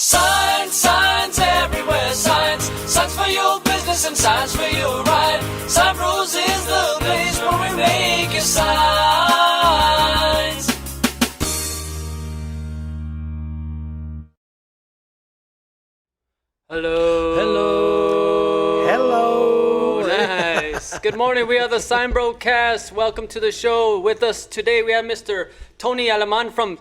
Signs, signs everywhere, signs. Signs for your business and signs for your ride. SignBro's is the place where we make your signs. Hello. Hello. Hello. Nice. Good morning. We are the SignBroCast. Welcome to the show. With us today, we have Mr. Tony Aleman from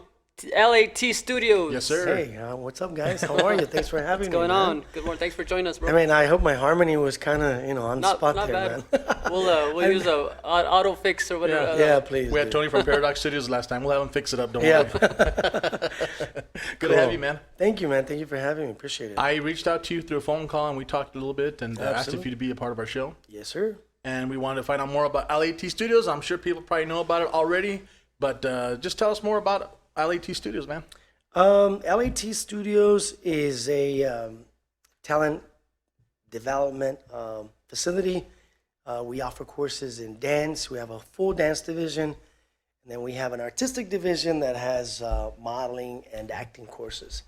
LAT Studios. Yes, sir. Hey, what's up, guys? How are you? Thanks for having me. What's going man. on? Good morning. Thanks for joining us, bro. I mean, I hope my harmony was kind of, on not spot not there, bad. man. We'll use a auto fix or whatever. Yeah, please. We had dude. Tony from Paradox Studios last time. We'll have him fix it up. Don't Yeah. worry. Good to have you, man. Thank you, man. Thank you for having me. Appreciate it. I reached out to you through a phone call and we talked a little bit and asked if Absolutely. you to be a part of our show. Yes, sir. And we wanted to find out more about LAT Studios. I'm sure people probably know about it already, but just tell us more about LAT Studios, man. LAT Studios is a talent development facility. We offer courses in dance. We have a full dance division. And then we have an artistic division that has modeling and acting courses.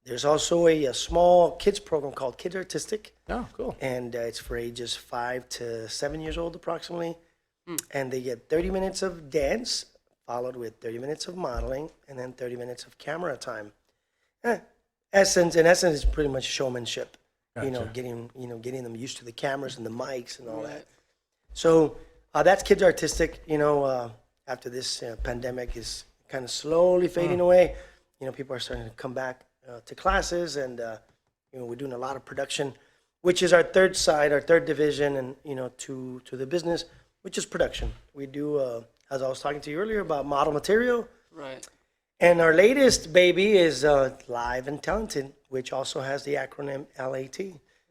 There's also a small kids program called Kids Artistic. Oh, cool. And it's for ages 5 to 7 years old approximately. And they get 30 minutes of dance, followed with 30 minutes of modeling, and then 30 minutes of camera time. In essence, it's pretty much showmanship. Gotcha. Getting them used to the cameras and the mics and all that. So that's Kids Artistic. After this pandemic is kind of slowly fading away, people are starting to come back to classes, and we're doing a lot of production, which is our third side, our third division, and to the business, which is production. We do, as I was talking to you earlier, about model material. Right. And our latest baby is Live and Talented, which also has the acronym LAT.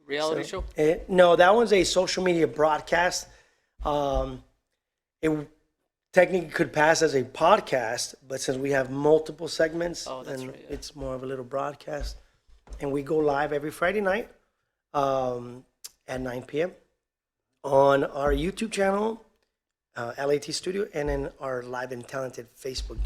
Reality show? No, that one's a social media broadcast. It technically could pass as a podcast, but since we have multiple segments, it's more of a little broadcast. And we go live every Friday night at 9 p.m. on our YouTube channel, LAT Studio, and then our Live and Talented Facebook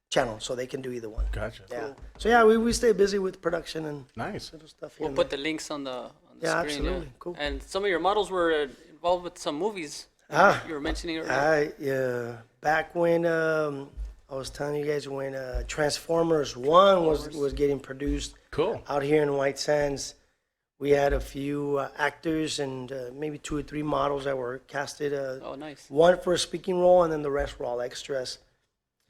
channel, so they can do either one. Gotcha. Yeah. Cool. So yeah, we stay busy with production and Nice. little stuff. We'll put the links on the Yeah, screen. absolutely. Cool. And some of your models were involved with some movies. You were mentioning earlier. Back when I was telling you guys when Transformers 1 was getting produced Cool. out here in White Sands, we had a few actors and maybe 2 or 3 models that were casted. Oh, nice. One for a speaking role, and then the rest were all extras.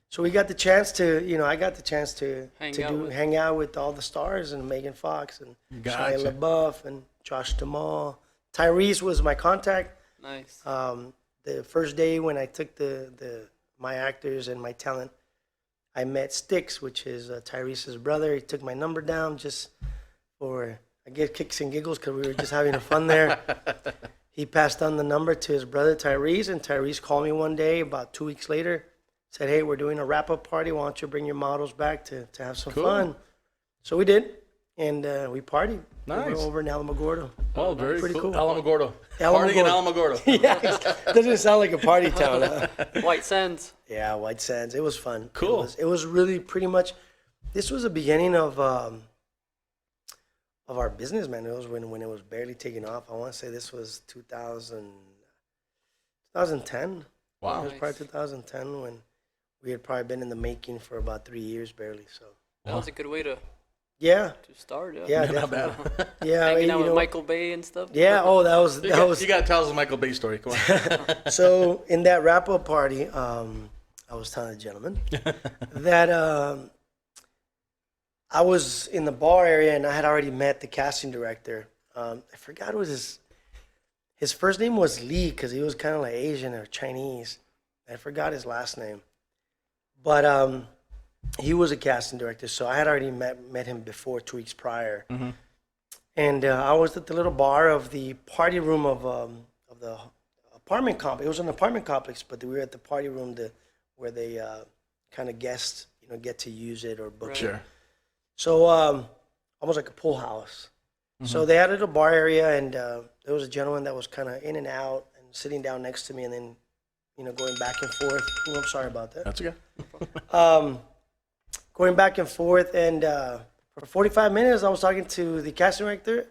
So we got the chance to, I got the chance to hang out with all the stars and Megan Fox and Gotcha. Shia LaBeouf and Josh Duhamel. Tyrese was my contact. Nice. The first day when I took my actors and my talent, I met Styx, which is Tyrese's brother. He took my number down just for, I guess, kicks and giggles because we were just having fun there. He passed on the number to his brother Tyrese, and Tyrese called me one day about 2 weeks later, said, "Hey, we're doing a wrap-up party. Why don't you bring your models back to have some fun?" So we did, and we partied. Nice. Over in Alamogordo. Oh, very Pretty cool. Alamogordo. Alamogordo. Partying in Alamogordo. Yeah, doesn't sound like a party town, huh? White Sands. Yeah, White Sands. It was fun. Cool. It was really pretty much. This was the beginning of our business, man. It was when it was barely taking off. I want to say this was 2010. Wow. It was probably 2010 when we had probably been in the making for about 3 years barely. So. That was a good way to Yeah. start. Yeah. Not Definitely. bad. Yeah. Hanging out with Michael Bay and stuff. Yeah. Oh, that was. You got to tell us the Michael Bay story. Come on. So in that wrap-up party, I was telling the gentleman that I was in the bar area and I had already met the casting director. I forgot what his first name was Lee because he was kind of like Asian or Chinese. I forgot his last name, but he was a casting director, so I had already met him before 2 weeks prior. Mm-hmm. And I was at the little bar of the party room of the apartment complex. It was an apartment complex, but we were at the party room where they kind of guests, get to use it or book it. Sure. So almost like a pool house. Mm-hmm. So they had a little bar area, and there was a gentleman that was kind of in and out and sitting down next to me, and then going back and forth. Oh, I'm sorry about that. That's okay. Going back and forth, and for 45 minutes, I was talking to the casting director,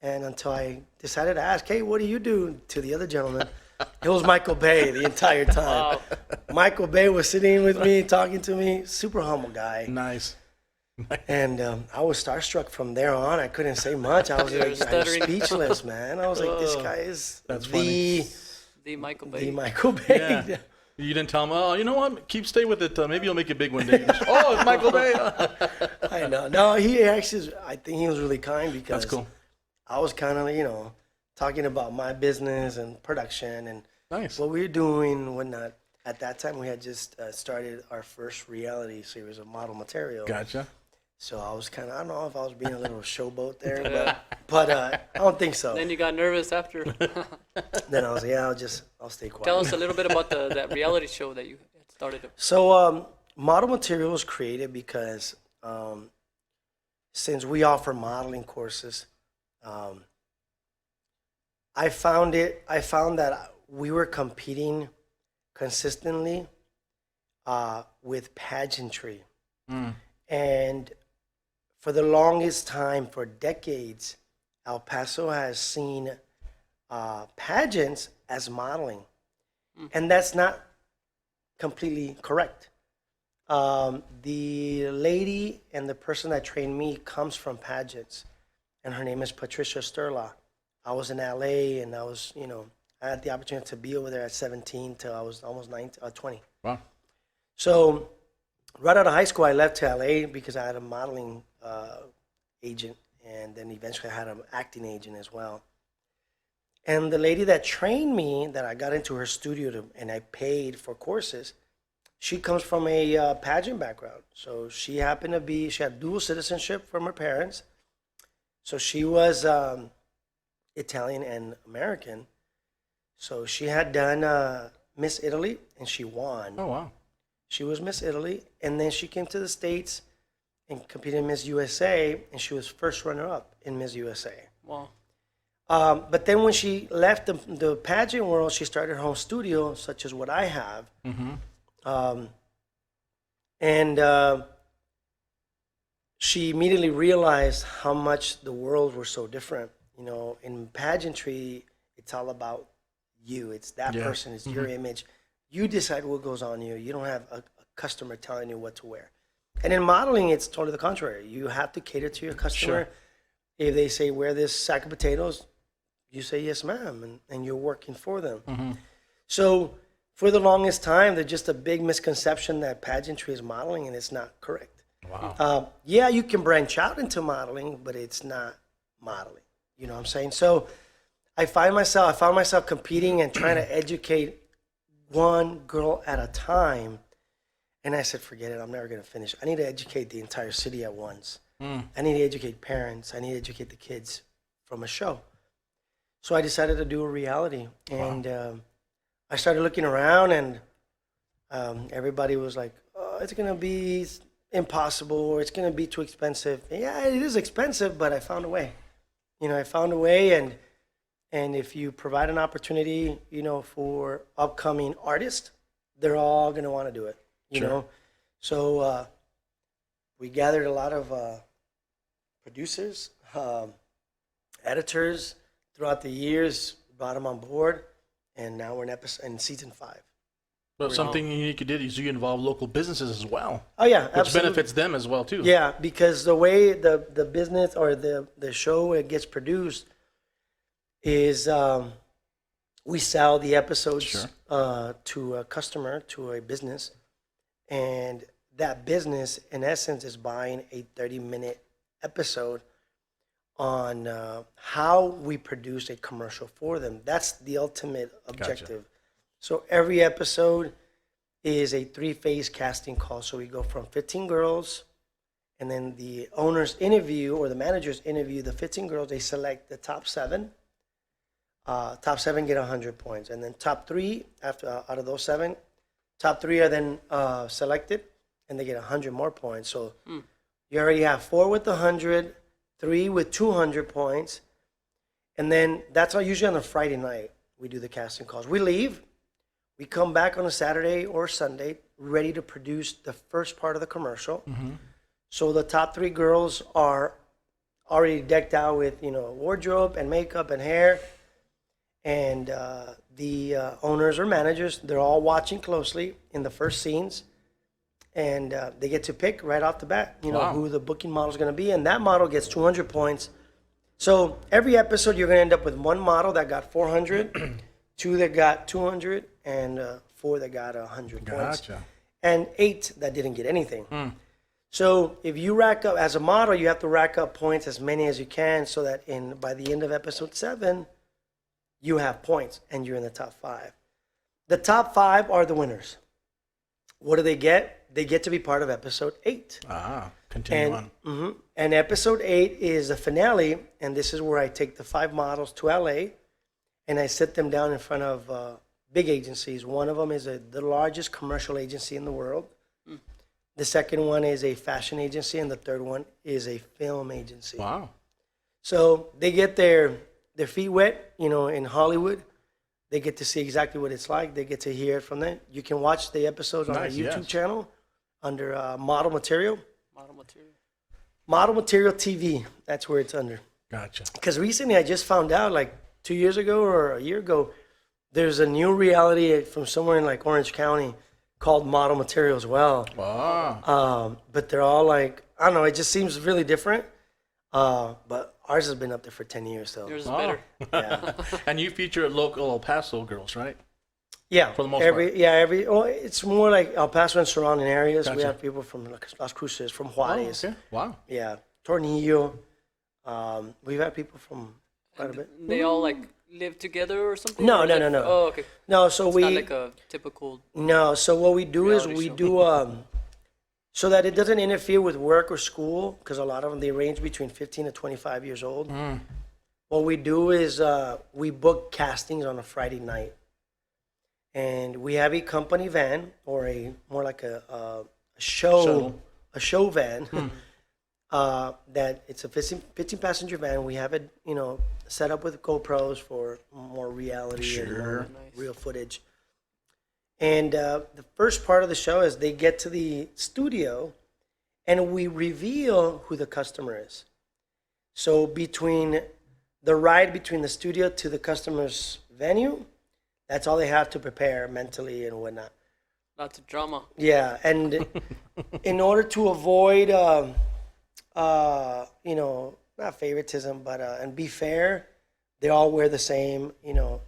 and until I decided to ask, hey, what do you do, to the other gentleman, it was Michael Bay the entire time. Wow. Michael Bay was sitting with me, talking to me, super humble guy. Nice. And I was starstruck from there on. I couldn't say much. I was like, stuttering. speechless, man. I was like, this guy is That's the Michael Bay. Michael Bay. Yeah. You didn't tell him, oh, you know what? Stay with it. Maybe you'll make it big one day. Oh, it's Michael Bay. I know. No, he actually, I think he was really kind because That's cool. I was kind of, talking about my business and production and Nice. what we were doing and whatnot. At that time, we had just started our first reality series of Model Material. Gotcha. So I was kind of, I don't know if I was being a little showboat there, but I don't think so. Then you got nervous after. Then I was like, yeah, I'll stay quiet. Tell us a little bit about that reality show that you started. So Model Material was created because since we offer modeling courses, I found that we were competing consistently with pageantry. And for the longest time, for decades, El Paso has seen pageants as modeling. And that's not completely correct. The lady and the person that trained me comes from pageants, and her name is Patricia Sturla. I was in LA, and I was, I had the opportunity to be over there at 17 till I was almost 20. Wow. So right out of high school, I left to LA because I had a modeling agent, and then eventually I had an acting agent as well. And the lady that trained me, that I got into her studio and I paid for courses, she comes from a pageant background. So she happened to be, she had dual citizenship from her parents. So she was Italian and American. So she had done Miss Italy, and she won. Oh, wow. She was Miss Italy, and then she came to the States and competed in Miss USA, and she was first runner-up in Miss USA. Wow. But then when she left the pageant world, she started her own studio, such as what I have. And she immediately realized how much the worlds were so different. In pageantry, it's all about you. It's that person. It's your image. You decide what goes on you. You don't have a customer telling you what to wear. And in modeling, it's totally the contrary. You have to cater to your customer. Sure. If they say, wear this sack of potatoes, you say, yes, ma'am, and you're working for them. So for the longest time, there's just a big misconception that pageantry is modeling, and it's not correct. Wow. Yeah, you can branch out into modeling, but it's not modeling. You know what I'm saying? So I found myself competing and trying to educate one girl at a time. And I said, forget it, I'm never going to finish. I need to educate the entire city at once. I need to educate parents. I need to educate the kids from a show. So I decided to do a reality. And I started looking around, and everybody was like, oh, it's going to be impossible, or it's going to be too expensive. Yeah, it is expensive, but I found a way. I found a way, and if you provide an opportunity, for upcoming artists, they're all going to want to do it, you know? So we gathered a lot of producers, editors throughout the years, brought them on board, and now we're in season 5. But something unique you did is you involve local businesses as well. Oh, yeah, which absolutely. benefits them as well, too. Yeah, because the way the business or the show it gets produced is we sell the episodes to a customer, to a business, and that business, in essence, is buying a 30-minute episode on how we produce a commercial for them. That's the ultimate objective. Gotcha. So every episode is a 3-phase casting call. So we go from 15 girls, and then the owners interview, or the managers interview the 15 girls. They select the top 7. Top 7 get 100 points. And then top 3, out of those 7, top 3 are then selected, and they get 100 more points. So you already have 4 with 100, 3 with 200 points. And then that's usually on a Friday night we do the casting calls. We leave. We come back on a Saturday or Sunday ready to produce the first part of the commercial. So the top 3 girls are already decked out with, wardrobe and makeup and hair. And the owners or managers, they're all watching closely in the first scenes. And they get to pick right off the bat, Wow. who the booking model is going to be. And that model gets 200 points. So every episode, you're going to end up with 1 model that got 400, 2 that got 200, and 4 that got 100 points. Gotcha. And 8 that didn't get anything. So if you rack up, as a model, you have to rack up points as many as you can so that by the end of episode 7, you have points and you're in the top 5. The top 5 are the winners. What do they get? They get to be part of episode 8. Continue on. And episode 8 is the finale, and this is where I take the 5 models to LA and I sit them down in front of big agencies. One of them is the largest commercial agency in the world. The second one is a fashion agency, and the third one is a film agency. Wow. So they get their feet wet, in Hollywood. They get to see exactly what it's like. They get to hear it from them. You can watch the episodes on our Nice, YouTube yes. channel under Model Material. Model material. Model Material TV, that's where it's under. Gotcha. Because recently I just found out, like 2 years ago or a year ago, there's a new reality from somewhere in like Orange County called Model Material as well. Wow. But they're all like, I don't know, it just seems really different. But ours has been up there for 10 years, so. Yours is Oh. better. Yeah. And you feature local El Paso girls, right? Yeah, For the most part. it's more like El Paso and surrounding areas. We Gotcha. have people from Las Cruces, from Juarez. Okay. Wow. Yeah, Tornillo. We've had people from quite a bit. They all like live together or something? No, Or is no, it- no, no. Oh, okay. No, so It's we not like a typical. no. So what we do is Reality we show. do so that it doesn't interfere with work or school, because a lot of them they range between 15 to 25 years old. What we do is we book castings on a Friday night, and we have a company van or a more like a show van. That it's a 15 passenger van. We have it, set up with GoPros for more reality and more real footage. And the first part of the show is they get to the studio, and we reveal who the customer is. So between the ride between the studio to the customer's venue, that's all they have to prepare mentally and whatnot. Lots of drama. Yeah, and in order to avoid, not favoritism, but and be fair, they all wear the same,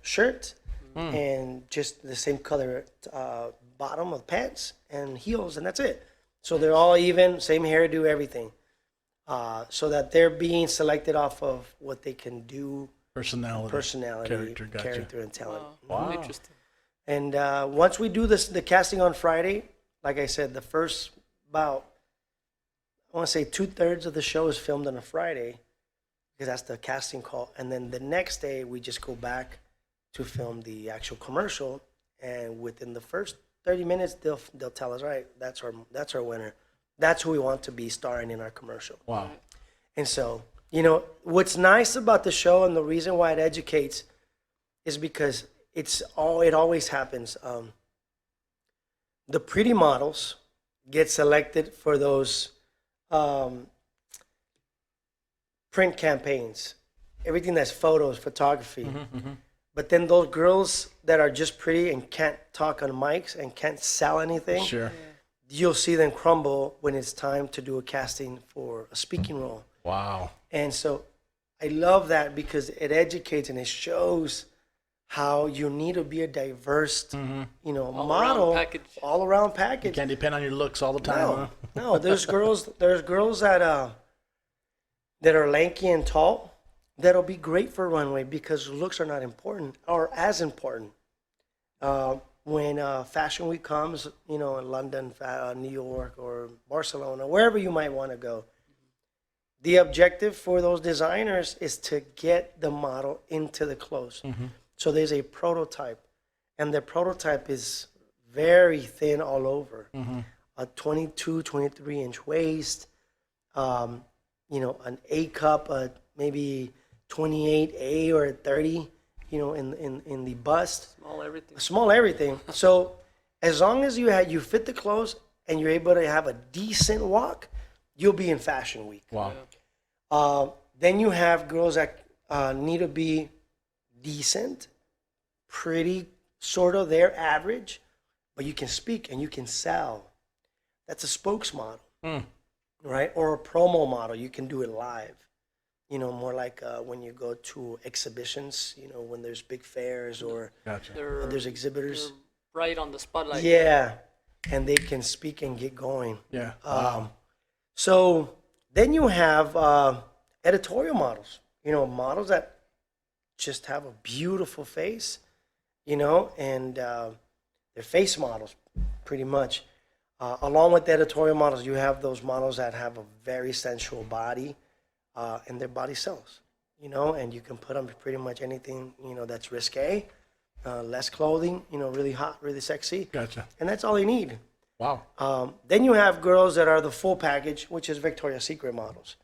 shirt and just the same color bottom of pants and heels, and that's it. So they're all even, same hairdo, everything, so that they're being selected off of what they can do, Personality. Character. Gotcha. character and talent. Wow. Interesting. And once we do the casting on Friday, like I said, the first about, I want to say 2/3 of the show is filmed on a Friday, because that's the casting call. And then the next day, we just go back to film the actual commercial. And within the first 30 minutes, they'll tell us, right, that's our winner. That's who we want to be starring in our commercial. Wow. And so, what's nice about the show and the reason why it educates is because it always happens. The pretty models get selected for those print campaigns, everything that's photos, photography. But then those girls that are just pretty and can't talk on mics and can't sell anything, Sure. you'll see them crumble when it's time to do a casting for a speaking role. Wow. And so I love that because it educates and it shows how you need to be a diverse, model, package. all around You package. can't depend on your looks all the time, huh? No, there's girls that are lanky and tall that'll be great for runway because looks are not important or as important. When Fashion Week comes, in London, New York, or Barcelona, wherever you might want to go, the objective for those designers is to get the model into the clothes. So there's a prototype, and the prototype is very thin all over. A 22, 23-inch waist, an A cup, maybe 28A or 30, in the bust. Small everything. Small everything. So as long as you fit the clothes and you're able to have a decent walk, you'll be in Fashion Week. Wow. Then you have girls that need to be decent, pretty, sort of their average, but you can speak and you can sell. That's a spokesmodel, right? Or a promo model. You can do it live. You know, more like when you go to exhibitions, you know, when there's big fairs or Gotcha. there's exhibitors. They're right on the spotlight. Yeah, and they can speak and get going. Yeah. So then you have editorial models, you know, models that just have a beautiful face, you know, and they're face models pretty much. Along with the editorial models, you have those models that have a very sensual body, and their body sells, you know, and you can put on pretty much anything, you know, that's risque, less clothing, you know, really hot, really sexy. Gotcha. And that's all you need. Wow. Then you have girls that are the full package, which is Victoria's Secret models.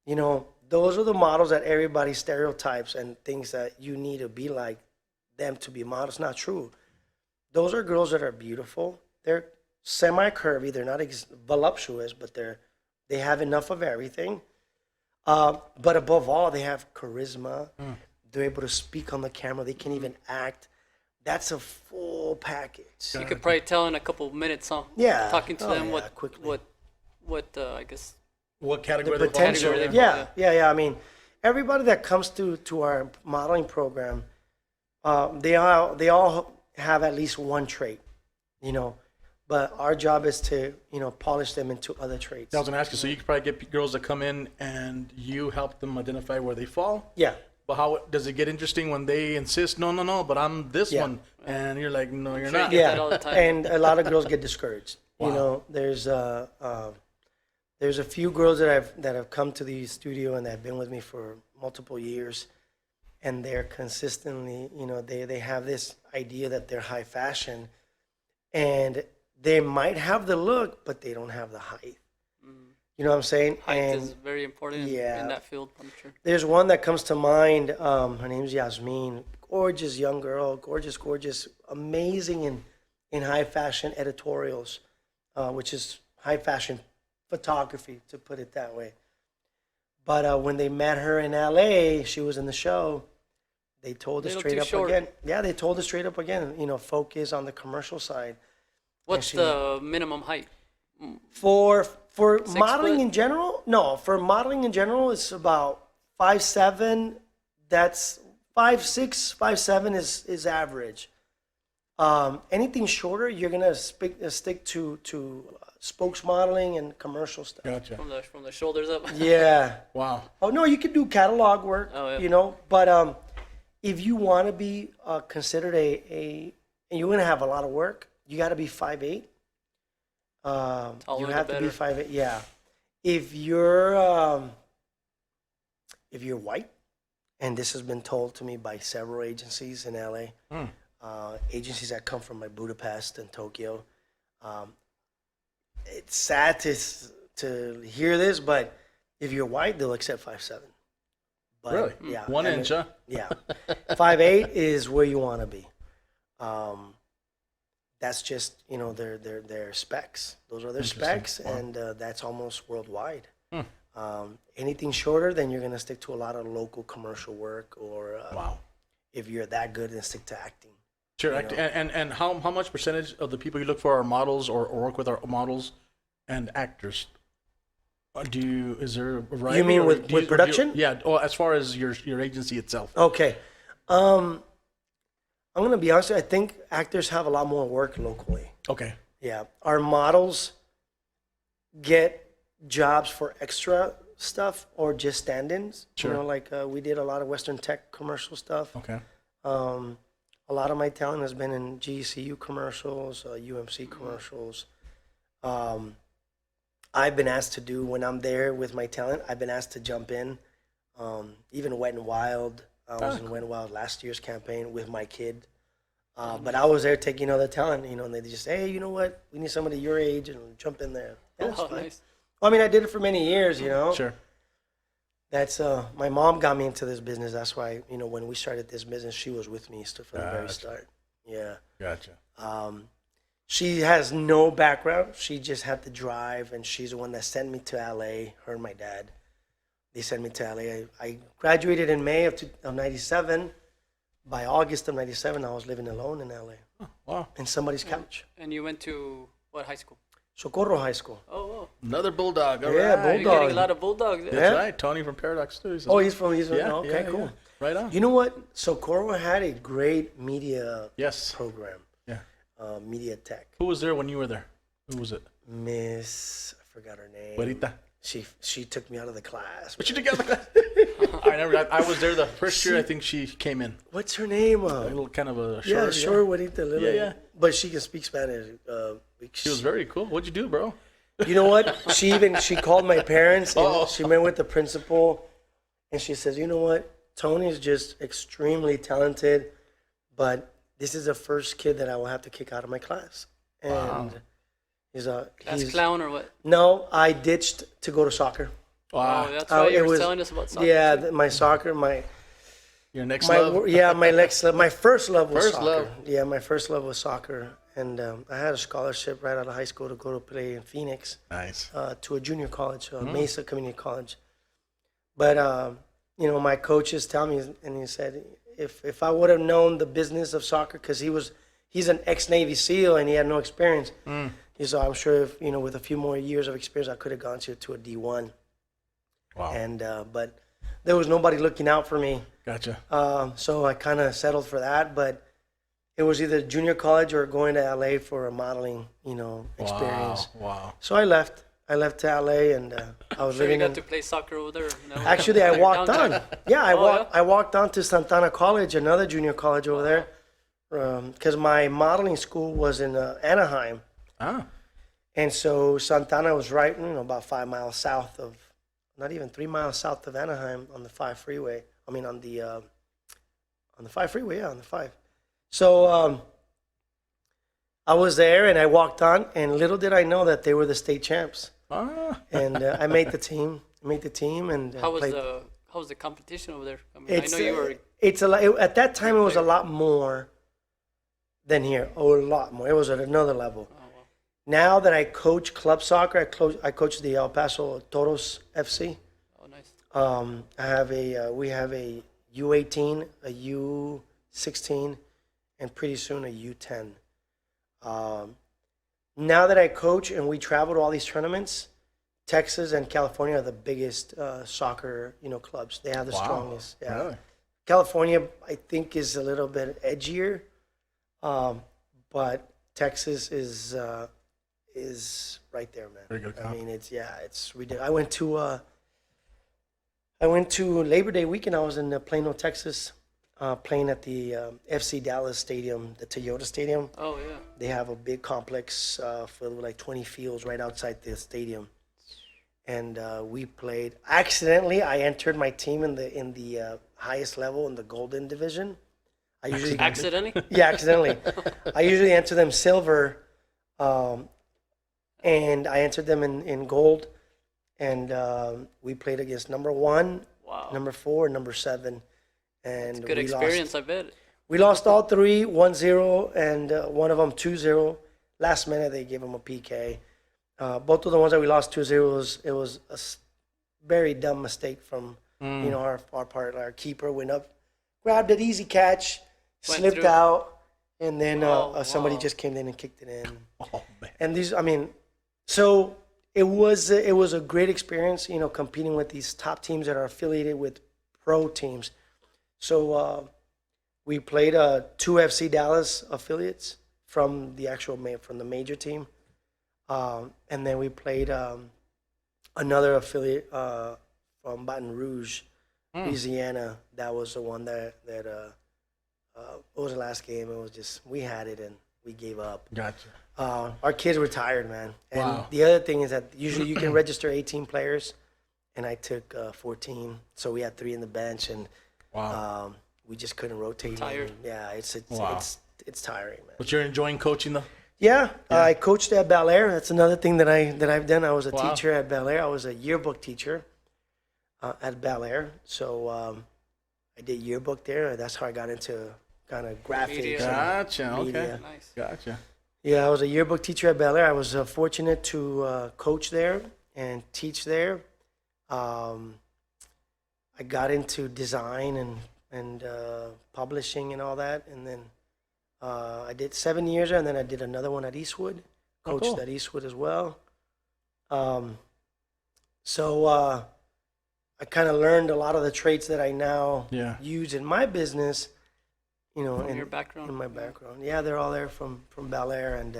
You know, those are the models that everybody stereotypes and thinks that you need to be like them to be models. Not true. Those are girls that are beautiful. They're semi-curvy. They're not voluptuous, but they have enough of everything. But above all, they have charisma. They're able to speak on the camera. They can even act. That's a full package. You could probably tell in a couple of minutes, huh? Yeah. Talking to Oh, them yeah, quickly. what I guess. What category? The they fall potential. into? Yeah. I mean, everybody that comes to our modeling program, they all have at least one trait, you know. But our job is to, you know, polish them into other traits. I was gonna ask you. So you could probably get girls that come in and you help them identify where they fall. Yeah. But how does it get interesting when they insist, no, but I'm this Yeah. one, and you're like, no, you're sure you not. get that all the time. And a lot of girls get discouraged. You Wow. know, there's a few girls that have come to the studio and that have been with me for multiple years, and they're consistently, you know, they have this idea that they're high fashion, and they might have the look, but they don't have the height. You know what I'm saying? Height And is very important yeah. in that field, I'm sure. there's one that comes to mind. Her name's Yasmin. Gorgeous young girl, gorgeous, amazing in high fashion editorials, which is high fashion photography, to put it that way. But when they met her in LA, she was in the show. They told her Little straight too up short. again. Yeah, they told her straight up again. You know, focus on the commercial side. What's she- the minimum height? For modeling foot? in general, no. For modeling in general, it's about 5'7". That's 5'6", 5'7" is average. Anything shorter, you're gonna stick to spokesmodeling and commercial stuff. Gotcha. From the shoulders up. Yeah. Wow. Oh no, you could do catalog work. Oh, yeah. You know, but if you want to be considered and you're gonna have a lot of work, you got to be 5'8". Taller You the have to be better. 5'8". Yeah. If you're white, and this has been told to me by several agencies in LA, agencies that come from like Budapest and Tokyo. It's sad to hear this, but if you're white, they'll accept 5'7". But, Really? Yeah. 1 I mean, inch, huh? Yeah. 5'8" is where you want to be. That's just, you know, their specs. Those are their specs, Wow. and that's almost worldwide. Anything shorter, then you're going to stick to a lot of local commercial work, or Wow. if you're that good, then stick to acting. Sure. You know. And how much percentage of the people you look for are models or work with are models and actors? Is there a variety? You mean or with do you- production? Yeah. Or as far as your agency itself. Okay. I'm going to be honest with you, I think actors have a lot more work locally. Okay. Yeah. Our models get jobs for extra stuff or just stand-ins. Sure. You know, like we did a lot of Western Tech commercial stuff. Okay. A lot of my talent has been in GCU commercials, UMC commercials. I've been asked to do, when I'm there with my talent, I've been asked to jump in. Even Wet and Wild. I was in Wet and Wild last year's campaign with my kid. But I was there taking other talent, you know, and they just say, hey, you know what? We need somebody your age, and jump in there. Yeah, that's Oh, fine. nice. Well, I mean, I did it for many years, you know. Sure. That's my mom got me into this business. That's why, you know, when we started this business, she was with me from the very Gotcha. start. Yeah. Gotcha. She has no background. She just had to drive, and she's the one that sent me to LA. Her and my dad, they sent me to LA. I graduated in May of '97. By August of '97, I was living alone in LA. Oh, wow. In somebody's couch. And you went to what high school? Socorro High School. Oh, Another bulldog. All Yeah, right. bulldog. you're getting a lot of bulldogs. That's There. Yeah. right. Tony from Paradox Studios. He's from Yeah, okay, yeah, cool. yeah. Right on. You know what? Socorro had a great media Yes. program. Yeah. Media tech. Who was there when you were there? Who was it? Miss, I forgot her name. Juanita. She took me out of the class. But you together. I never. I was there the first year. I think she came in. What's her name? A little kind of a Yeah, short. sure, Juanita. Little, Yeah. But she can speak Spanish. She was very cool. What'd you do, bro? You know what? She called my parents and Oh. she met with the principal, and she says, "You know what? Tony's just extremely talented, but this is the first kid that I will have to kick out of my class." And Class clown or what? No, I ditched to go to soccer. Wow. Oh, that's right. it You were was- telling us about soccer. Yeah, too. my soccer, Your next love. my first love was First soccer. love. Yeah, my first love was soccer, and I had a scholarship right out of high school to go to play in Phoenix. Nice. To a junior college, Mesa Community College. But my coaches tell me, and he said, if I would have known the business of soccer, because he's an ex-Navy SEAL and he had no experience. He said, I'm sure if with a few more years of experience, I could have gone to a D1. Wow. And but there was nobody looking out for me, Gotcha. so I kind of settled for that. But it was either junior college or going to LA for a modeling, experience. Wow. So I left. I left to LA, and I was Sure, you living got in. to play soccer over there. No? Actually, I walked Downtown. on. Yeah, I Oh, walked. I walked on to Santana College, another junior college over there, because my modeling school was in Anaheim, Ah. and so Santana was right, about 5 miles south of, not even 3 miles south of Anaheim on the 5 freeway. I mean, on the 5 freeway, yeah, on the 5. So I was there, and I walked on, and little did I know that they were the state champs. Ah. And I made the team. And How was played. the competition over there? I mean, It's, I know you were. It's a lot. At that time, it was a lot more than here. Oh, a lot more. It was at another level. Oh, wow. Now that I coach club soccer, I coach the El Paso Toros FC. Oh, nice. We have a U18, a U16, and pretty soon a U10. Now that I coach and we travel to all these tournaments, Texas and California are the biggest soccer, clubs. They have the strongest. Yeah. Really? California, I think, is a little bit edgier, but Texas is right there, man. Very good I comp. mean, it's ridiculous. I went to Labor Day weekend. I was in Plano, Texas, playing at the FC Dallas Stadium, the Toyota Stadium. Oh, yeah. They have a big complex filled with like 20 fields right outside the stadium, and we played. Accidentally, I entered my team in the highest level in the Golden Division. I usually Accidentally? yeah, accidentally. I usually enter them silver, and I entered them in gold, and we played against number 1, Wow. number 4, and number 7, and Good we experience, lost. I bet. We lost all 3, 1-0, and one of them 2-0. Last minute, they gave them a PK. Both of the ones that we lost 2-0, it was a very dumb mistake from our part. Our keeper went up, grabbed it, easy catch, Went slipped through. out, and then somebody wow. just came in and kicked it in. Oh man. And these, so it was a great experience, competing with these top teams that are affiliated with pro teams. So we played 2 FC Dallas affiliates from the major team, and then we played another affiliate from Baton Rouge, Louisiana. That was the one that what was the last game? It was just we had it and we gave up. Gotcha. Our kids were tired, man. And Wow. the other thing is that usually you can register 18 players, and I took 14, so we had 3 in the bench, and Wow. we just couldn't rotate. Tired. Yeah, it's Wow. it's tiring, man. But you're enjoying coaching though. Yeah, I coached at Bel Air. That's another thing that I've done. I was a Wow. teacher at Bel Air. I was a yearbook teacher at Bel Air. So I did yearbook there. That's how I got into kind of graphics. Media. and Gotcha. Okay. media. Nice. Gotcha. Yeah, I was a yearbook teacher at Bel Air. I was fortunate to coach there and teach there. I got into design and publishing and all that, and then I did 7 years there, and then I did another one at Eastwood. Coached cool. at Eastwood as well. So I kind of learned a lot of the traits that I now Yeah. use in my business. You know, From your background? in my background. Yeah, they're all there from Bel Air, and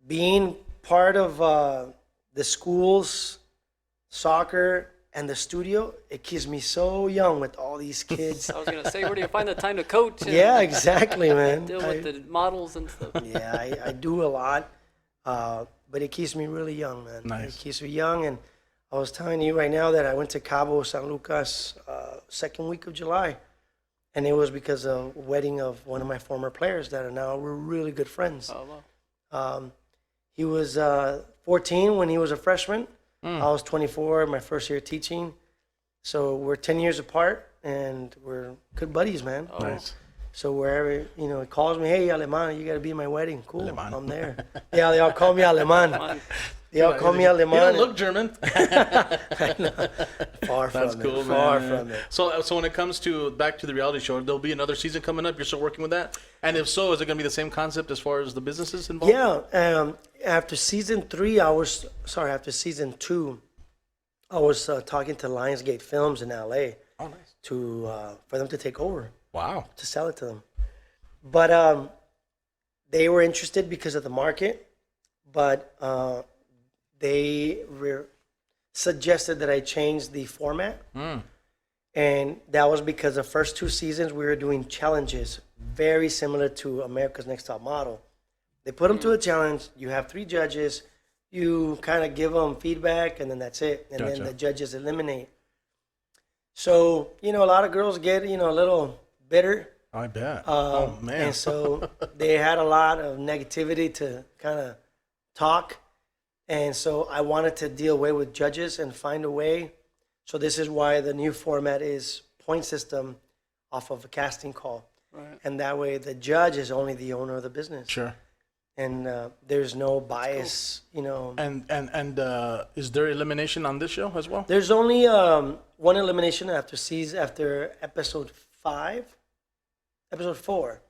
being part of the school's soccer and the studio, it keeps me so young with all these kids. I was gonna say, where do you find the time to coach? And Yeah, exactly, man. deal with the models and stuff. Yeah, I do a lot, but it keeps me really young, man. Nice. It keeps me young, and I was telling you right now that I went to Cabo San Lucas second week of July, and it was because of a wedding of one of my former players that are now we're really good friends. Oh wow. He was 14 when he was a freshman. I was 24, my first year teaching. So we're 10 years apart, and we're good buddies, man. Oh. Nice. So wherever, he calls me, hey, Aleman, you got to be at my wedding. Cool, Aleman. I'm there. Yeah, they all call me Aleman. They all call me You Aleman. don't look German. Far from That's it. cool, man. Far from it. So when it comes to back to the reality show, there'll be another season coming up. You're still working with that, and if so, is it going to be the same concept as far as the businesses involved? Yeah, after season 2, I was talking to Lionsgate Films in LA Oh, nice. for them to take over, Wow. to sell it to them. But they were interested because of the market, but they suggested that I change the format. And that was because the first 2 seasons we were doing challenges very similar to America's Next Top Model. They put them to a challenge. You have 3 judges. You kind of give them feedback, and then that's it. And Gotcha. then the judges eliminate. So, a lot of girls get, a little bitter. I bet. Oh man. And so they had a lot of negativity to kind of talk. And so I wanted to deal away with judges and find a way. So this is why the new format is point system off of a casting call. Right. And that way the judge is only the owner of the business. Sure. And there's no bias, And is there elimination on this show as well? There's only one elimination after episode 4.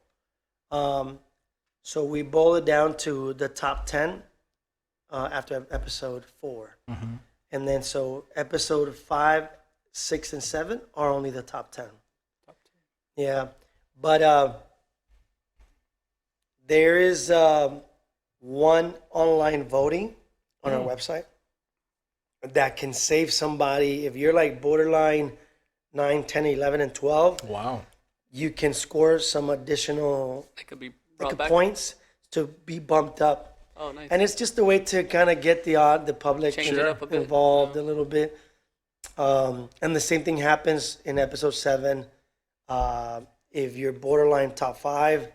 So we boil it down to the top 10 after episode 4. And then so episode 5, 6, and 7 are only the top 10. Yeah. But there is one online voting on our website that can save somebody. If you're like borderline 9, 10, 11, and 12, Wow. you can score some additional It could be brought back. points to be bumped up. Oh, nice. And it's just a way to kind of get the public Change it up a bit. involved a little bit. And the same thing happens in episode 7. If you're borderline top 5,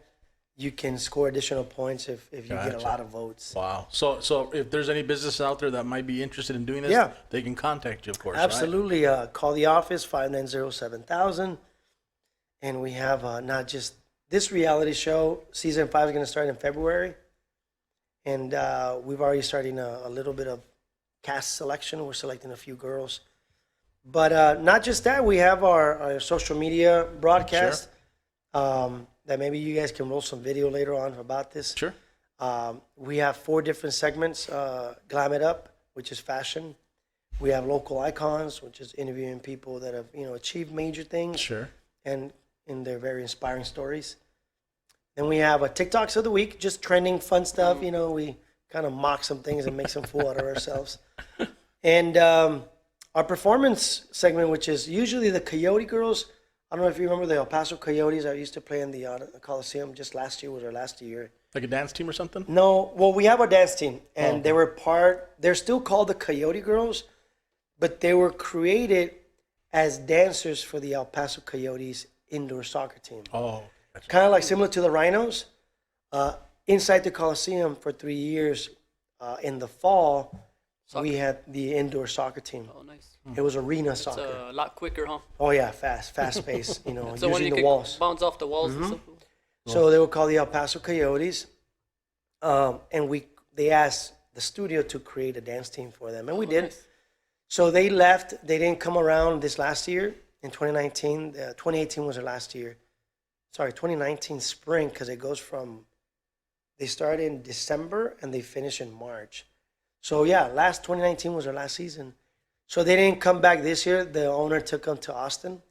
you can score additional points if you get a Gotcha. lot of votes. Wow. So if there's any business out there that might be interested in doing this, Yeah. they can contact you, of course. Right? Absolutely. Call the office, 590-7000. And we have not just this reality show. Season 5 is going to start in February. And we've already starting a little bit of cast selection. We're selecting a few girls. But not just that, we have our social media broadcast that maybe you guys can roll some video later on about this. Sure. We have 4 different segments. Glam It Up, which is fashion. We have Local Icons, which is interviewing people that have achieved major things. Sure. And in their very inspiring stories. Then we have a TikToks of the week, just trending fun stuff. We kind of mock some things and make some fool out of ourselves. And our performance segment, which is usually the Coyote Girls. I don't know if you remember the El Paso Coyotes that used to play in the Coliseum just last year, was our last year. Like a dance team or something? No, well, we have our dance team, and they're still called the Coyote Girls, but they were created as dancers for the El Paso Coyotes indoor soccer team. Oh. Gotcha. Kind of like similar to the Rhinos. Inside the Coliseum for 3 years, in the fall, we had the indoor soccer team. Oh, nice. It was arena It's soccer. a lot quicker, huh? Oh yeah, fast pace. So when using you the could walls. bounce off the walls and stuff. So they were called the El Paso Coyotes. And they asked the studio to create a dance team for them, and we did. Nice. So they left. They didn't come around this last year in 2019. 2018 was their last year. Sorry, 2019 spring, because it goes from, they start in December and they finish in March. So yeah, 2019 was their last season. So they didn't come back this year. The owner took them to Austin.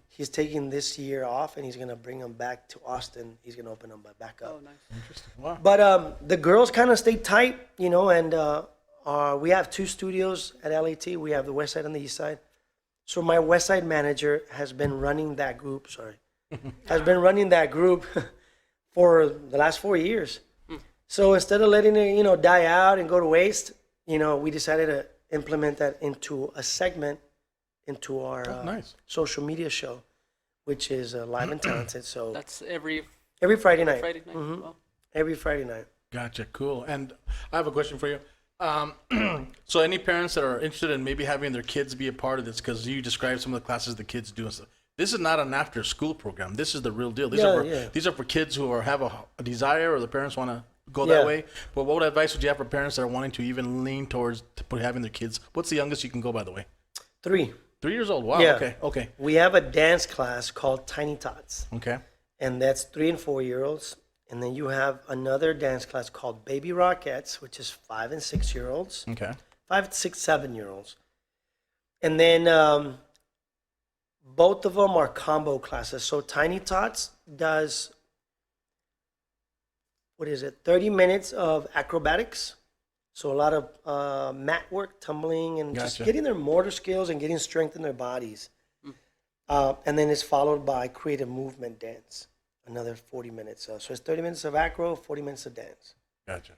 He's taking this year off, and he's gonna bring them back to Austin. He's gonna open them back up. Oh, nice. Interesting. Wow. But the girls kind of stay tight, and we have two studios at LAT. We have the West Side and the East Side. So my West Side manager has been running that group. Has been running that group for the last 4 years. So instead of letting it, die out and go to waste, we decided to implement that into a segment into our nice. social media show, which is Live and Talented. So That's every every Friday night. Friday night. Wow. Every Friday night. Gotcha. Cool. And I have a question for you. So any parents that are interested in maybe having their kids be a part of this, because you described some of the classes the kids do and stuff. This is not an after-school program. This is the real deal. These are for kids who have a desire, or the parents want to go that way. But what advice would you have for parents that are wanting to even lean towards having their kids? What's the youngest you can go, by the way? 3. 3 years old. Wow. Yeah. Okay. We have a dance class called Tiny Tots, Okay. and that's 3 and 4 year olds. And then you have another dance class called Baby Rockettes, which is 5 and 6 year olds, Okay. 5, 6, 7 year olds. And then both of them are combo classes. So Tiny Tots does, 30 minutes of acrobatics. So a lot of mat work, tumbling, and just Gotcha. getting their motor skills and getting strength in their bodies. And then it's followed by creative movement dance, another 40 minutes. So it's 30 minutes of acro, 40 minutes of dance, Gotcha.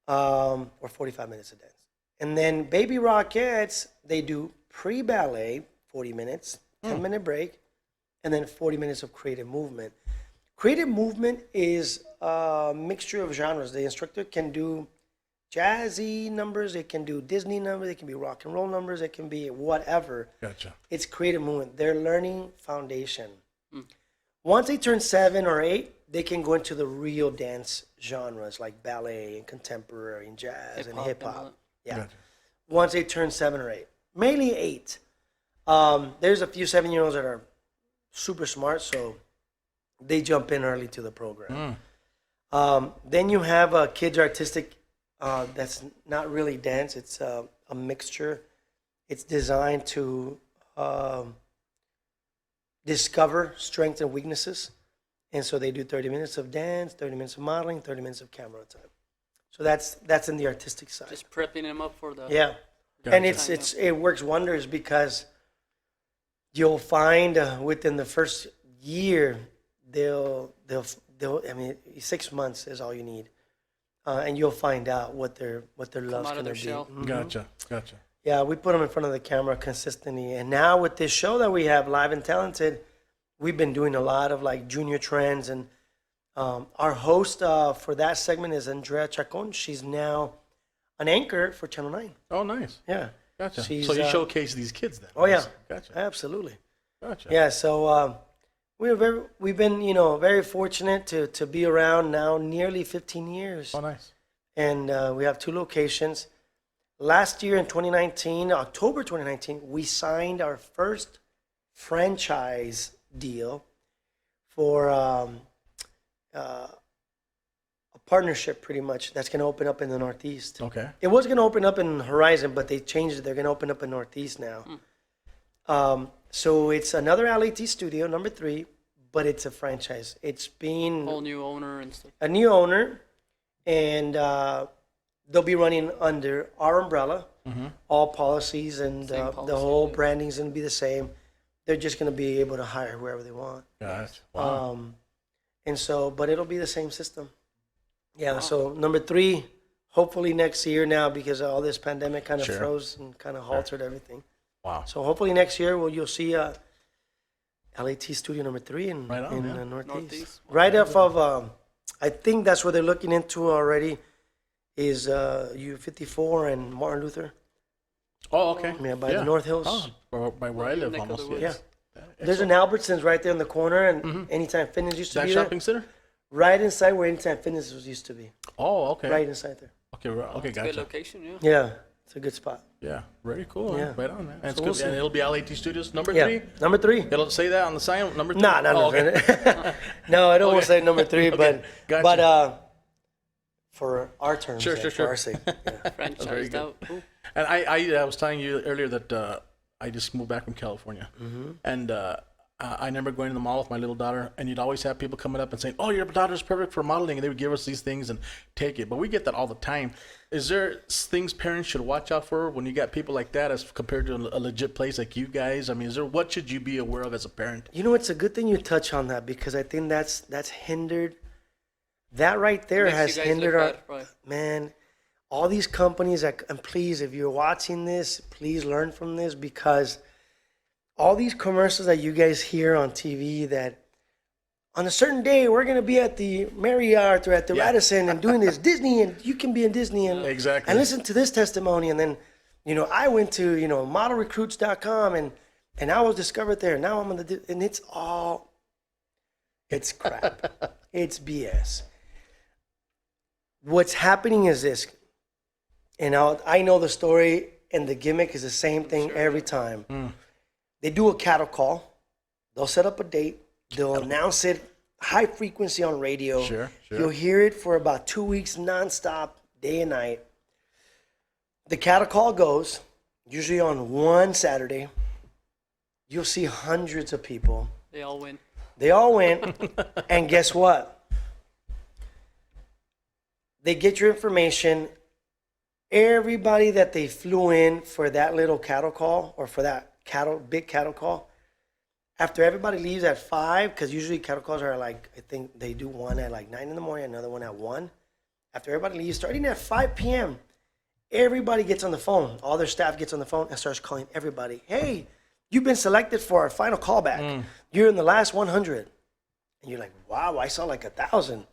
or 45 minutes of dance. And then Baby Rockettes, they do pre-ballet, 40 minutes, 10-minute break, and then 40 minutes of creative movement. Creative movement is a mixture of genres. The instructor can do jazzy numbers, it can do Disney numbers, it can be rock and roll numbers, it can be whatever. Gotcha. It's creative movement. They're learning foundation. Once they turn 7 or 8, they can go into the real dance genres like ballet and contemporary and jazz and Hip-hop hip and all hop. that. Yeah. Gotcha. Once they turn 7 or 8, mainly 8. There's a few 7-year-olds that are super smart, so they jump in early to the program. Then you have kids artistic. That's not really dance. It's a mixture. It's designed to discover strengths and weaknesses. And so they do 30 minutes of dance, 30 minutes of modeling, 30 minutes of camera time. So that's in the artistic side. Just prepping them up for the. Yeah. Gotcha. And it works wonders because you'll find within the first year, they'll 6 months is all you need. And you'll find out what their love's out of going their to be. shell. Gotcha. Yeah, we put them in front of the camera consistently. And now with this show that we have, Live and Talented, we've been doing a lot of like junior trends. And our host for that segment is Andrea Chacon. She's now an anchor for Channel 9. Oh, nice. Yeah. Gotcha. She's, So you showcase these kids then? Oh, yeah. Gotcha. Absolutely. Gotcha. Yeah, so we've been very fortunate to be around now nearly 15 years. Oh, nice. And we have 2 locations. Last year in 2019, October 2019, we signed our first franchise deal for a partnership pretty much that's going to open up in the Northeast. Okay. It was going to open up in Horizon, but they changed it. They're going to open up in Northeast now. So it's another LAT studio, number 3, but it's a franchise. It's been Whole new owner and stuff. a new owner, and they'll be running under our umbrella. All policies and Same the policy, whole yeah. branding's going to be the same. They're just going to be able to hire whoever they want. Gotcha. Wow. And so, but it'll be the same system. Yeah, so number 3, hopefully next year now, because all this pandemic kind of Sure. froze and kind of halted everything. Wow. So hopefully next year, you'll see LAT Studio number 3 in Right on, yeah. Northeast. Northeast. Right off of, I think that's what they're looking into already, is U54 and Martin Luther. Oh, okay. Yeah, by the North Hills. Oh, by where I live neck of the almost. woods. Yeah. Yes. There's an Albertsons right there in the corner, and Anytime Fitness used Is to that be shopping center? Right inside where Anytime Fitness was used to be. Oh, okay. Right inside there. Okay, okay, Good gotcha. location, yeah. Yeah, it's a good spot. Yeah, very cool. Yeah. Man. Right on, man. And, it's So good. we'll see. And it'll be LAT Studios number Yeah, 3. number 3. It'll say that on the sign, number 3. Nah, Oh, okay. no, I don't want to Okay. say number 3, Okay, gotcha. but for our terms, Sure, yeah, sure, for sure. our sake. Yeah. Franchised good. out. Cool. And I was telling you earlier that I just moved back from California, and I remember going to the mall with my little daughter, and you'd always have people coming up and saying, "Oh, your daughter's perfect for modeling," and they would give us these things and take it. But we get that all the time. Is there things parents should watch out for when you got people like that as compared to a legit place like you guys? I mean, what should you be aware of as a parent? You know, it's a good thing you touch on that because I think that's hindered. That right there Makes has you guys hindered look our bad, right. man. All these companies that, and please, if you're watching this, please learn from this because all these commercials that you guys hear on TV that on a certain day we're gonna be at the Marriott or at the Radisson and doing this Disney and you can be in Disney and Exactly. and listen to this testimony and then I went to modelrecruits.com and I was discovered there. Now I'm on and it's crap. It's BS. What's happening is this, and I know the story, and the gimmick is the same thing every time. They do a cattle call. They'll set up a date. They'll announce it high frequency on radio. Sure. You'll hear it for about 2 weeks nonstop, day and night. The cattle call goes, usually on one Saturday. You'll see hundreds of people. They all win. They all went, and guess what? They get your information. Everybody that they flew in for that little cattle call or for that big cattle call, after everybody leaves at 5, because usually cattle calls are like, I think they do one at like 9 in the morning, another one at 1. After everybody leaves, starting at 5 p.m., everybody gets on the phone. All their staff gets on the phone and starts calling everybody. Hey, you've been selected for our final callback. You're in the last 100. And you're like, wow, I saw like 1,000.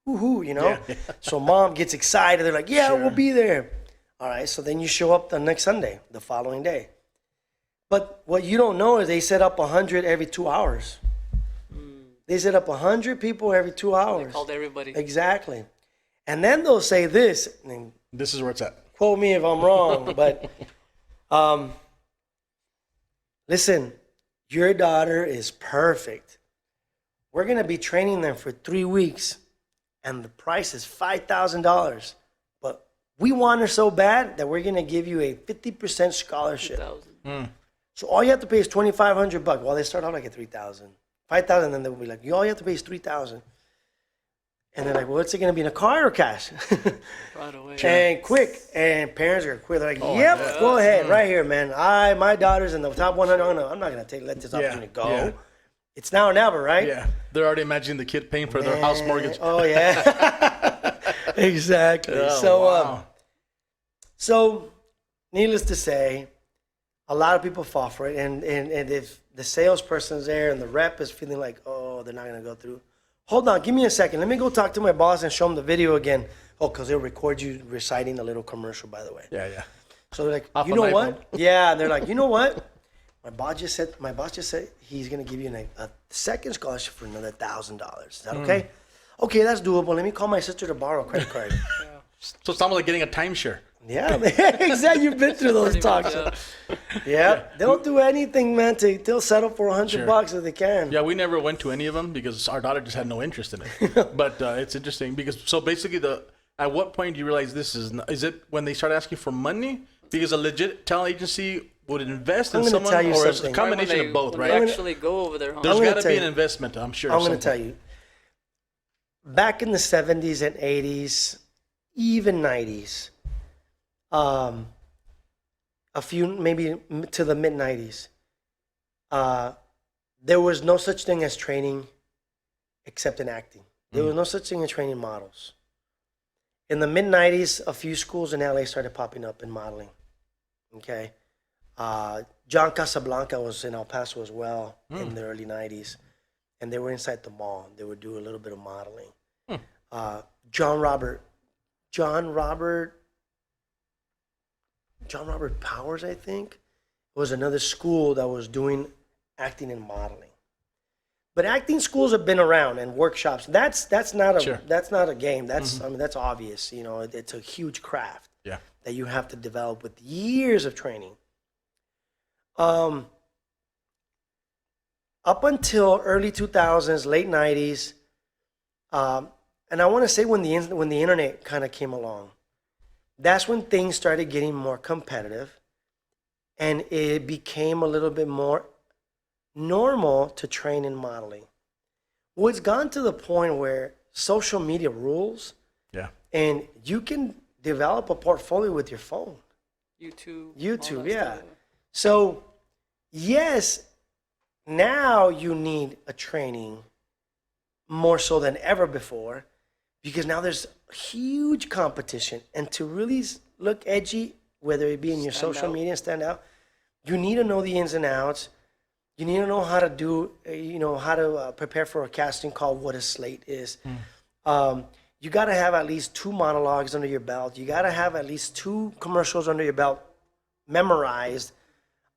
Woohoo, Yeah. So mom gets excited. They're like, yeah, Sure. we'll be there. All right, so then you show up the next Sunday, the following day. But what you don't know is they set up 100 every 2 hours. They set up 100 people every 2 hours. They called everybody. Exactly. And then they'll say this, and This is where it's at. quote me if I'm wrong, but listen, your daughter is perfect. We're going to be training them for 3 weeks, and the price is $5,000. But we want her so bad that we're going to give you a 50% scholarship. 2,000. So all you have to pay is $2,500. Well, they start out like at $3,000. $5,000, then they'll be like, all you have to pay is $3,000. And they're like, well, what's it going to be in a car or cash? Right away. And quick. And parents are quick. They're like, Oh, yep, yeah. go ahead, right here, man. My daughter's in the top 100. I'm not going to let this opportunity go. yeah. It's now or never, right? Yeah, they're already imagining the kid paying for their house mortgage. Oh, yeah. Exactly. Oh, So, needless to say, a lot of people fall for it. And if the salesperson's there and the rep is feeling like, oh, they're not going to go through. Hold on, give me a second. Let me go talk to my boss and show him the video again. Oh, because they'll record you reciting a little commercial, by the way. Yeah. So they're like, Off you an know iPhone. what? Yeah, they're like, you know what? My boss just said he's gonna give you a second scholarship for another $1,000. Is that okay? Okay, that's doable. Let me call my sister to borrow a credit card. So it's almost like getting a timeshare. Yeah, man, exactly. You've been through those Pretty much, talks. yeah. Yeah, they'll do anything, man. They'll settle for $100 if they can. Yeah, we never went to any of them because our daughter just had no interest in it. But it's interesting because so basically at what point do you realize this is it when they start asking for money? Because a legit talent agency would invest in I'm gonna someone, tell you or it's a something. combination of both, when right? They actually go over there. Huh? There's I'm gonna got to tell be you. an investment, I'm sure. I'm going to tell you. Back in the 70s and 80s, even 90s, a few, maybe to the mid 90s, there was no such thing as training except in acting. There was no such thing as training models. In the mid 90s, a few schools in LA started popping up in modeling. Okay. John Casablanca was in El Paso as well in the early 90s. And they were inside the mall. They would do a little bit of modeling. John Robert Powers, I think, was another school that was doing acting and modeling. But acting schools have been around and workshops. That's not a Sure. that's not a game. That's I mean that's obvious. You know, it's a huge craft Yeah. that you have to develop with years of training. Up until early 2000s, late 90s, and I want to say when the internet kind of came along, that's when things started getting more competitive, and it became a little bit more normal to train in modeling. Well, it's gone to the point where social media rules, Yeah. and you can develop a portfolio with your phone. YouTube, all that Yeah. stuff. So, yes, now you need a training more so than ever before, because now there's huge competition, and to really look edgy, whether it be in your Stand social out. media, stand out, you need to know the ins and outs. You need to know how to do, how to prepare for a casting call, what a slate is. You got to have at least 2 monologues under your belt. You got to have at least 2 commercials under your belt memorized.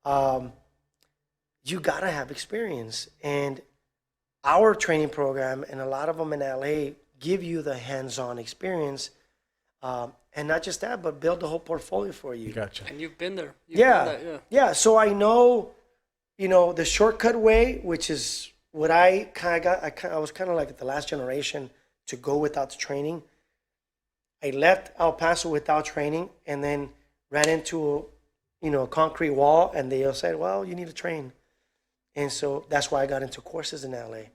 You got to have experience. And our training program, and a lot of them in LA, give you the hands-on experience. And not just that, but build the whole portfolio for you. Gotcha. And you've been there. You've Yeah. done that, yeah. Yeah. So I know, the shortcut way, which is what I kind of got. I was kind of like the last generation to go without the training. I left El Paso without training, and then ran into a concrete wall, and they all said, well, you need to train. And so that's why I got into courses in LA.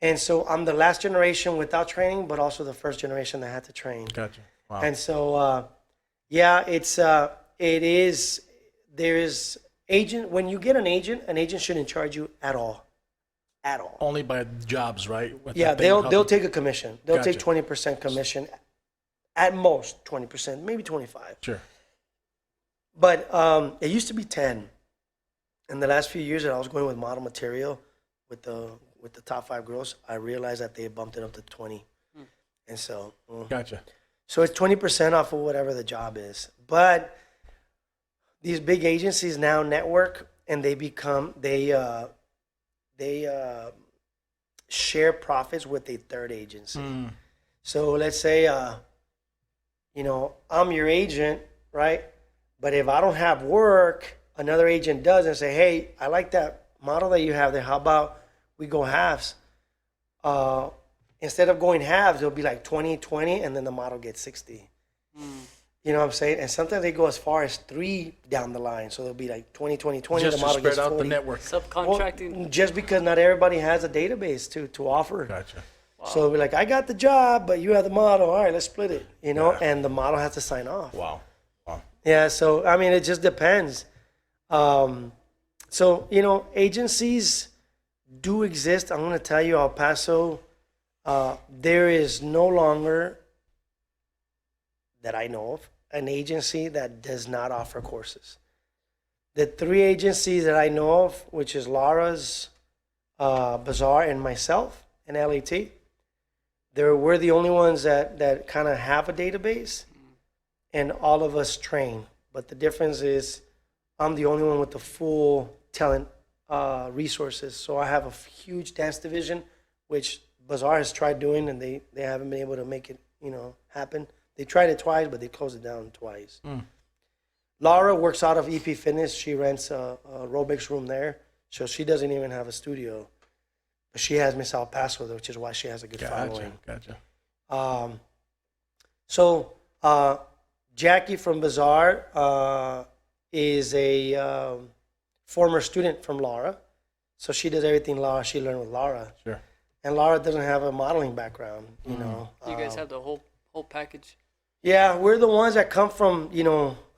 And so I'm the last generation without training, but also the first generation that had to train. Gotcha. Wow. And so, there's agent, when you get an agent shouldn't charge you at all. At all. Only by jobs, right? With Yeah, that big they'll company. take a commission. They'll Gotcha. take 20% commission, at most 20%, maybe 25. Sure. But it used to be 10. In the last few years that I was going with model material with the top 5 girls, I realized that they bumped it up to 20. And so, Gotcha. so it's 20% off of whatever the job is. But these big agencies now network, and they share profits with a third agency. So let's say, I'm your agent, right? But if I don't have work, another agent does, and say, hey, I like that model that you have there. How about we go halves? Instead of going halves, it'll be like 20-20, and then the model gets 60. You know what I'm saying? And sometimes they go as far as 3 down the line. So they'll be like 20-20-20, Just the to model spread gets out 40. the network. Subcontracting. Well, just because not everybody has a database to offer. Gotcha. So it'll be like, I got the job, but you have the model. All right, let's split it. Yeah. And the model has to sign off. Wow. Wow. Yeah, so I mean, it just depends. Agencies do exist. I'm going to tell you, El Paso, there is no longer, that I know of, an agency that does not offer courses. The 3 agencies that I know of, which is Laura's, Bazaar, and myself, and LAT, we're the only ones that kind of have a database, and all of us train. But the difference is I'm the only one with the full talent resources. So I have a huge dance division, which Bazaar has tried doing, and they haven't been able to make it happen. They tried it twice, but they closed it down twice. Laura works out of EP Fitness. She rents a aerobics room there, so she doesn't even have a studio. But she has Miss El Paso, which is why she has a good following. Gotcha. So Jackie from Bazaar is a former student from Laura. So she does everything she learned with Laura. Sure. And Laura doesn't have a modeling background, You guys have the whole package. Yeah, we're the ones that come from,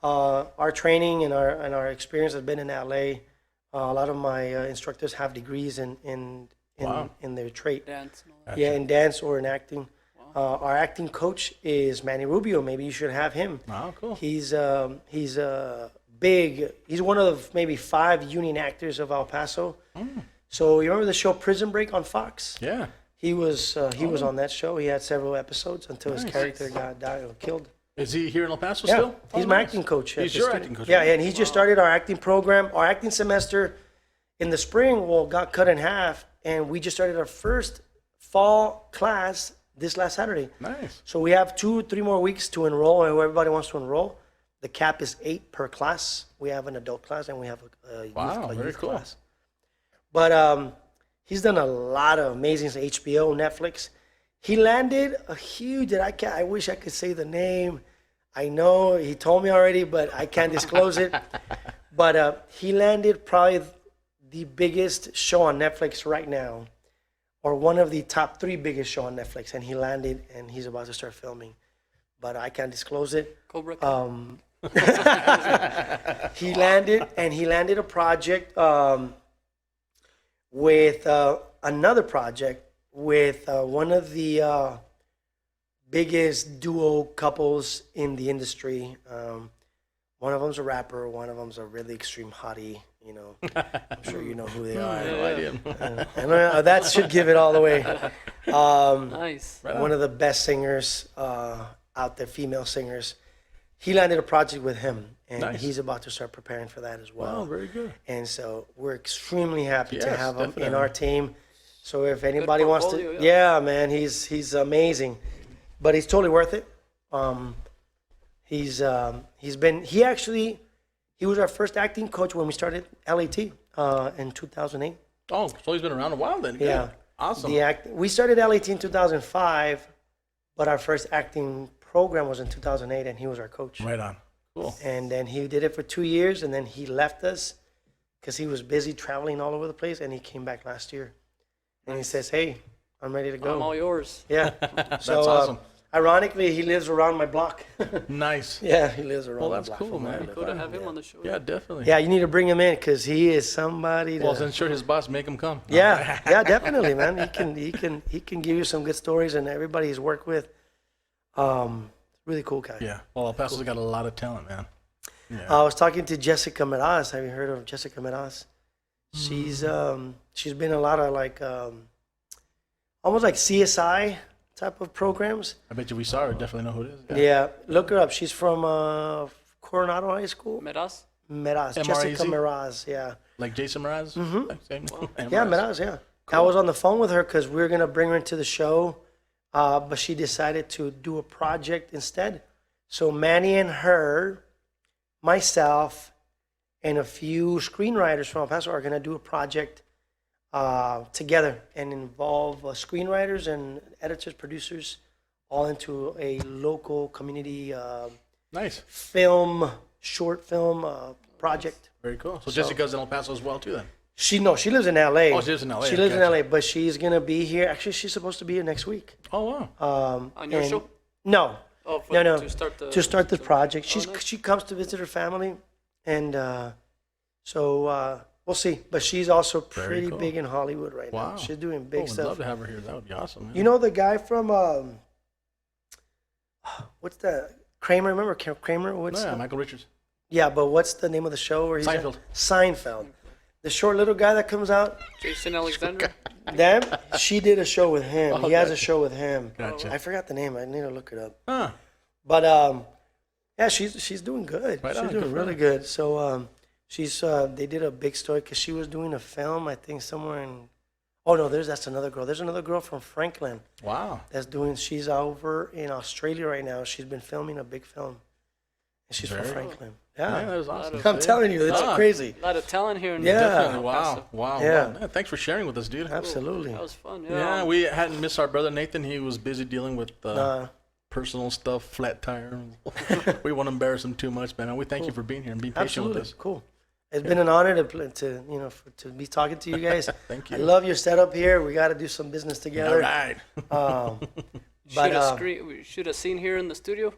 our training and our experience has been in LA. A lot of my instructors have degrees in their trade. Dance. And all that. Gotcha. Yeah, in dance or in acting. Our acting coach is Manny Rubio. Maybe you should have him. Wow, cool. He's big. He's one of maybe 5 union actors of El Paso. So you remember the show Prison Break on Fox? Yeah. He was on that show. He had several episodes until his Nice. character got killed. Is he here in El Paso Yeah, still? he's Oh, my nice. acting coach. at He's the your studio. acting coach. Yeah, and he just started our acting program. Our acting semester in the spring got cut in half, and we just started our first fall class this last Saturday. Nice. So we have 2-3 more weeks to enroll, and everybody wants to enroll. The cap is 8 per class. We have an adult class and we have a youth cool. class. But he's done a lot of amazing things, HBO, Netflix. He landed a huge, I wish I could say the name. I know he told me already, but I can't disclose it. But he landed probably the biggest show on Netflix right now, or one of the top 3 biggest show on Netflix, and he landed, and he's about to start filming, but I can't disclose it. Cobra. He landed a project with another project with one of the biggest duo couples in the industry. One of them's a rapper, one of them's a really extreme hottie. You know, I'm sure you know who they are. I have no idea. And that should give it all away. Nice. One of the best singers out there, female singers. He landed a project with him, and Nice. he's about to start preparing for that as well. Oh, very good. And so we're extremely happy to Yes, have him in definitely. our team. So if anybody wants to, portfolio, yeah, man, he's amazing, but he's totally worth it. He was our first acting coach when we started LAT in 2008. Oh, so he's been around a while then. Good. Yeah. Awesome. We started LAT in 2005, but our first acting program was in 2008, and he was our coach. Right on. Cool. And then he did it for 2 years, and then he left us because he was busy traveling all over the place, and he came back last year. And he says, hey, I'm ready to go. I'm all yours. Yeah. So, awesome. Ironically, he lives around my block. Nice. Yeah, he lives around Well, my that's block. cool, from where I man. live. Cool to have him on the show. Yeah, definitely. Yeah, you need to bring him in because he is somebody to... Well, then sure his boss make him come. Yeah, yeah, definitely, man. He can give you some good stories, and everybody he's worked with, really cool guy. Yeah. Well, El Paso's got a lot of talent, man. Yeah. I was talking to Jessica Meraz. Have you heard of Jessica Meraz? She's been in a lot of like almost like CSI type of programs. I bet you we saw her. Definitely know who it is. Yeah, look her up. She's from Coronado High School. Meras? Meraz, M-R-A-Z? Jessica Meraz. Yeah, Like Jason Mraz? Mm-hmm. Same. yeah, Meraz. Yeah. I was on the phone with her because we were gonna bring her into the show, but she decided to do a project instead. So Manny and her, myself, and a few screenwriters from El Paso are gonna do a project together and involve screenwriters and editors, producers, all into a local community Nice. short film project. Very cool. So Jessica's in El Paso as well, too, then? She lives in LA. Oh, she lives in LA. She lives in Gotcha. LA, but she's gonna be here. Actually, she's supposed to be here next week. Oh, wow. On your and- show? No, Oh, no. To start the To project. Oh, nice. She comes to visit her family, and so we'll see. But she's also pretty cool. big in Hollywood right Wow. now. She's doing Oh, big would stuff. love to have her here. That would be awesome, man. You know the guy from what's that? Kramer. Remember Kramer? What's Yeah, Michael Richards. yeah, but what's the name of the show where he's at? Seinfeld. Seinfeld. The short little guy that comes out. Jason Alexander? Them. She did a show with him. He has a show with him. Gotcha. I forgot the name. I need to look it up. Huh. But yeah, she's doing good. Right She's on, doing good for really her. good. So they did a big story because she was doing a film. I think somewhere in. Oh no, that's another girl. There's another girl from Franklin Wow. that's doing. She's over in Australia right now. She's been filming a big film, and she's from Very Franklin. Man, that Yeah, was awesome. I'm telling you, it's Ah. crazy. A lot of talent here in Yeah. Definitely. El Wow. Paso. Wow. Yeah. Wow. Man, thanks for sharing with us, dude. Absolutely. That was fun. Yeah, we hadn't missed our brother Nathan. He was busy dealing with Nah. personal stuff, flat tire. We won't embarrass him too much, man. We thank you for being here and being patient Absolutely, with us. cool. It's been an honor to be talking to you guys. Thank you. I love your setup here. We got to do some business All together. right. But we shoot a scene here in the studio.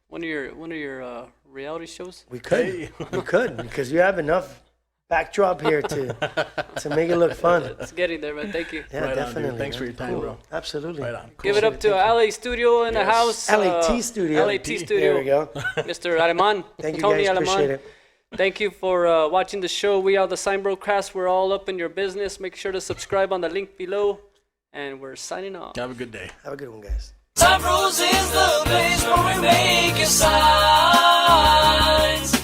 One of your reality shows. we could, because you have enough backdrop here to make it look fun. It's getting there, man. Thank you. Yeah, Right on, dude. definitely. Thanks for man. your time, Cool. bro. Absolutely. Right on. Give it up to LA Studio in the Yes. house. LAT Studio. LAT Studio. There we go. Mr. Aleman. Thank you Tony guys. Aleman. Appreciate it. Thank you for watching the show. We are the SignBroCast. We're all up in your business. Make sure to subscribe on the link below. And we're signing off. Have a good day. Have a good one, guys. Time Rose is the place where we make your signs.